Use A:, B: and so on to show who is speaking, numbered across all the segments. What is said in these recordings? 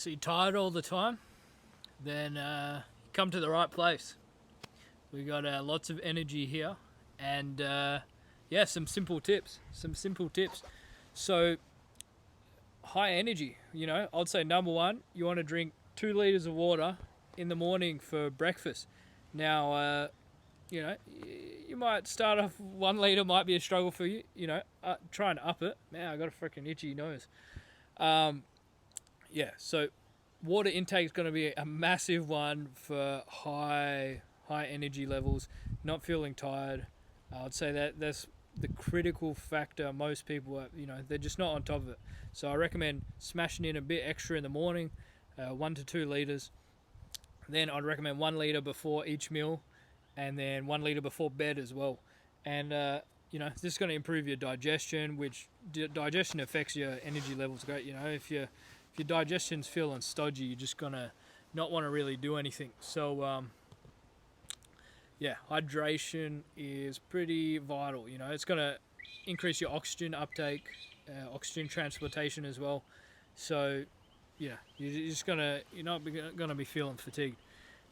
A: So you're tired all the time? Then you come to the right place. We got lots of energy here, and yeah, some simple tips. So high energy. I'd say number one, you want to drink 2 liters of water in the morning for breakfast. Now, you might start off 1 liter might be a struggle for you. Try and up it. Man, I got a freaking itchy nose. Yeah, so water intake is going to be a massive one for high energy levels, not feeling tired. I'd say that's the critical factor. Most people are, they're just not on top of it. So I recommend smashing in a bit extra in the morning, 1 to 2 liters. Then I'd recommend 1 liter before each meal, and then 1 liter before bed as well. And this is going to improve your digestion, which digestion affects your energy levels great. If your digestion's feeling stodgy, you're just gonna not want to really do anything. So yeah, hydration is pretty vital. It's gonna increase your oxygen uptake, oxygen transportation as well. So yeah, you're not gonna be feeling fatigued.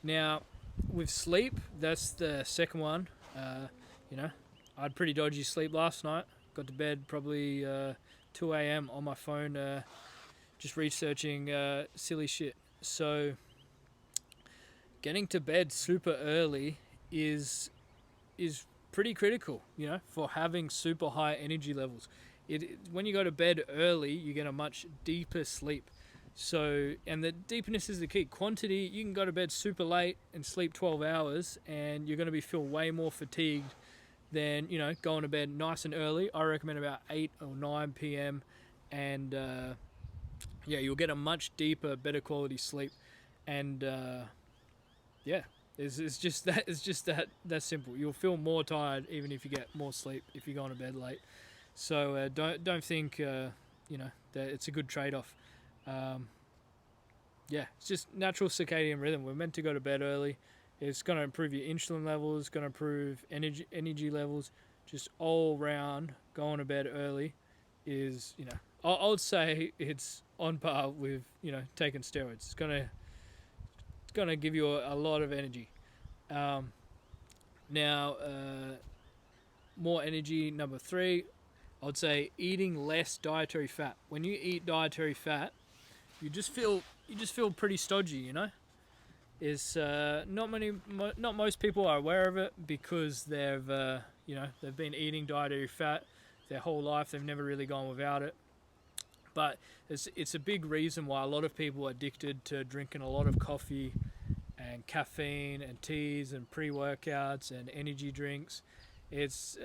A: Now with sleep, that's the second one. I had pretty dodgy sleep last night. Got to bed probably 2 a.m. on my phone, just researching silly shit. So getting to bed super early is pretty critical, for having super high energy levels. When you go to bed early, you get a much deeper sleep. So, and the deepness is the key. Quantity, you can go to bed super late and sleep 12 hours, and you're going to feel way more fatigued than, going to bed nice and early. I recommend about 8 or 9 p.m. and yeah, you'll get a much deeper, better quality sleep. And yeah, it's just that simple. You'll feel more tired even if you get more sleep if you're going to bed late. So don't think that it's a good trade-off. Yeah, it's just natural circadian rhythm. We're meant to go to bed early. It's going to improve your insulin levels, going to improve energy levels. Just all round, going to bed early is, I would say it's on par with, taking steroids. It's gonna give you a lot of energy. Now, more energy. Number 3, I would say eating less dietary fat. When you eat dietary fat, you just feel pretty stodgy. Is not most people are aware of it because they've been eating dietary fat their whole life. They've never really gone without it. But it's a big reason why a lot of people are addicted to drinking a lot of coffee and caffeine and teas and pre-workouts and energy drinks. It's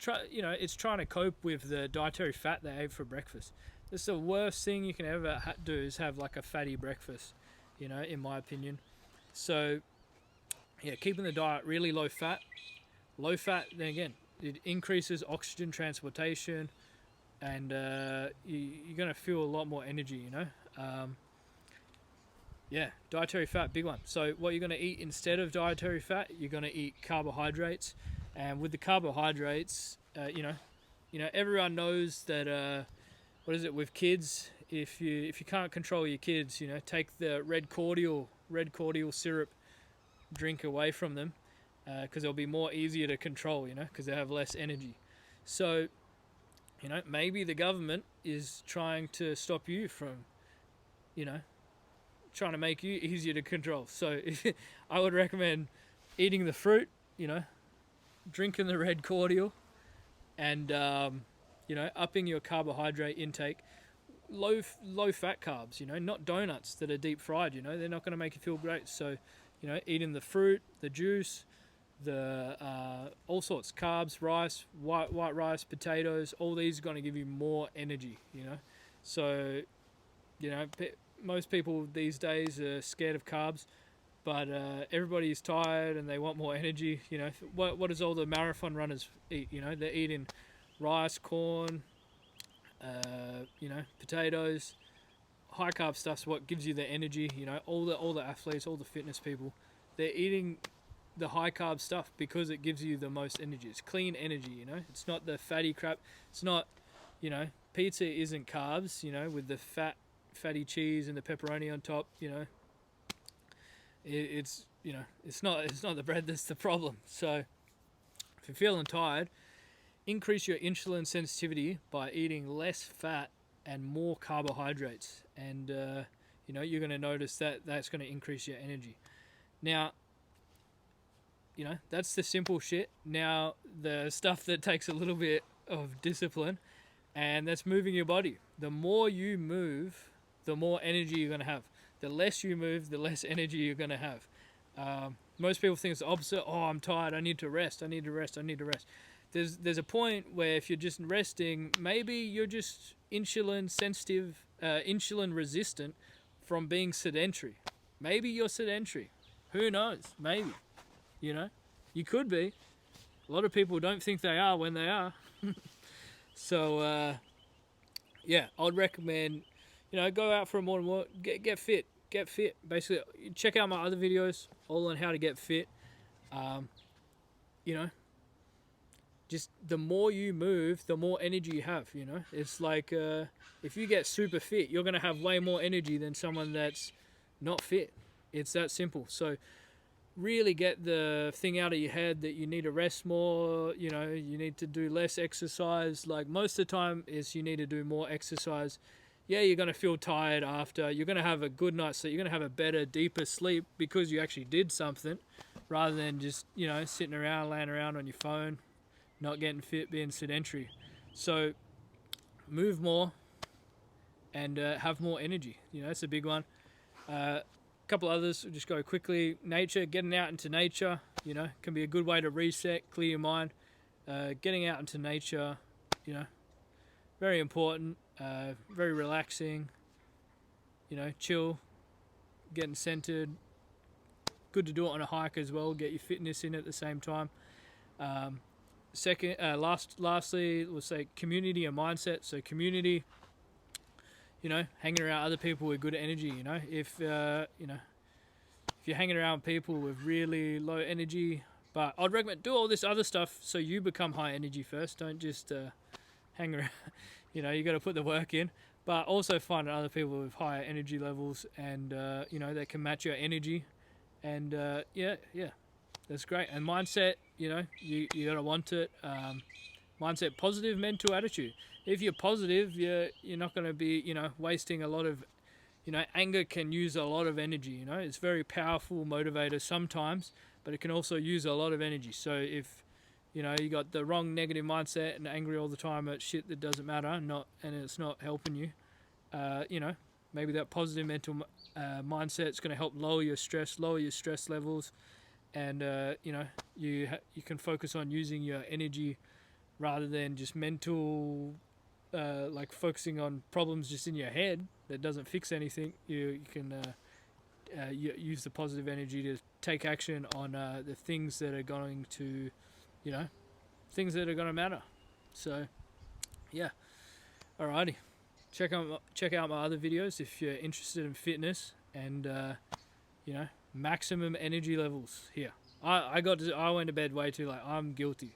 A: it's trying to cope with the dietary fat they ate for breakfast. That's the worst thing you can ever do, is have like a fatty breakfast, in my opinion. So yeah, keeping the diet really low fat, then again, it increases oxygen transportation, and you're going to feel a lot more energy, Yeah, dietary fat, big one. So what you're going to eat instead of dietary fat, you're going to eat carbohydrates. And with the carbohydrates, everyone knows that, with kids, if you can't control your kids, take the red cordial syrup drink away from them, because it'll be more easier to control, because they have less energy. So, maybe the government is trying to stop you from, trying to make you easier to control. So I would recommend eating the fruit, drinking the red cordial, and upping your carbohydrate intake. Low fat carbs, not donuts that are deep fried. They're not going to make you feel great. So eating the fruit, the juice, the all sorts, carbs, rice, white rice, potatoes, all these are going to give you more energy. So most people these days are scared of carbs, but everybody's tired and they want more energy. What does all the marathon runners eat? They're eating rice, corn, potatoes. High carb stuff's what gives you the energy. All the athletes, all the fitness people, they're eating the high carb stuff because it gives you the most energy. It's clean energy. It's not the fatty crap. It's not, pizza isn't carbs. With the fat fatty cheese and the pepperoni on top, you know, it's not the bread that's the problem. So if you're feeling tired, increase your insulin sensitivity by eating less fat and more carbohydrates, and you know, you're going to notice that that's going to increase your energy. Now, you know, that's the simple shit. Now, the stuff that takes a little bit of discipline, and that's moving your body. The more you move, the more energy you're going to have. The less you move, the less energy you're going to have. Most people think it's the opposite. Oh, I'm tired, I need to rest, I need to rest, I need to rest. There's a point where if you're just resting, maybe you're just insulin sensitive, insulin resistant from being sedentary. Maybe you're sedentary. Who knows? Maybe. You know, you could be. A lot of people don't think they are when they are. So, yeah, I'd recommend, you know, go out for a morning walk, get fit. Basically, check out my other videos all on how to get fit. You know, just the more you move, the more energy you have, you know. It's like if you get super fit, you're going to have way more energy than someone that's not fit. It's that simple. So really get the thing out of your head that you need to rest more, you know, you need to do less exercise. Like most of the time is you need to do more exercise. Yeah, you're going to feel tired after. You're going to have a good night's sleep. You're going to have a better, deeper sleep because you actually did something rather than just, you know, sitting around, laying around on your phone, not getting fit, being sedentary. So move more and have more energy. You know, that's a big one. Couple others, we'll just go quickly. Nature, getting out into nature, you know, can be a good way to reset, clear your mind. Getting out into nature, you know, very important, very relaxing, you know, chill, getting centered. Good to do it on a hike as well, get your fitness in at the same time. Lastly, we'll say community and mindset. So community, you know, hanging around other people with good energy, you know. If, you know, if you're hanging around people with really low energy, but I'd recommend do all this other stuff so you become high energy first. Don't just hang around, you know, you got to put the work in, but also find other people with higher energy levels and, you know, that can match your energy. And, yeah, that's great. And mindset, you know, you got to want it. Mindset, positive mental attitude. If you're positive, you're not going to be, you know, wasting a lot of, you know, anger can use a lot of energy, you know. It's very powerful motivator sometimes, but it can also use a lot of energy. So if, you know, you got the wrong negative mindset and angry all the time at shit that doesn't matter, and it's not helping you, you know, maybe that positive mental mindset is going to help lower your stress levels, and, you know, you can focus on using your energy rather than just mental, like focusing on problems just in your head that doesn't fix anything. You can use the positive energy to take action on the things that are going to, you know, things that are going to matter. So, yeah. Alrighty. Check out my other videos if you're interested in fitness and, you know, maximum energy levels here. I went to bed way too late. I'm guilty.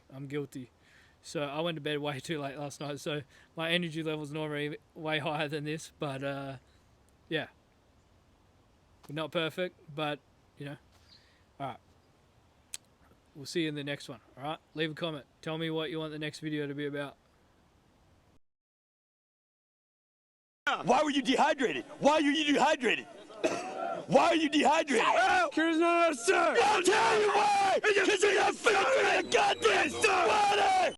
A: So I went to bed way too late last night. So my energy level's normally way higher than this. But, yeah. Not perfect, but, you know. All right. We'll see you in the next one. All right. Leave a comment. Tell me what you want the next video to be about.
B: Why were you dehydrated? Why are you dehydrated? Why are you dehydrated?
C: Because no, sir.
B: I'll tell you why! Because you're not filtering the goddamn water!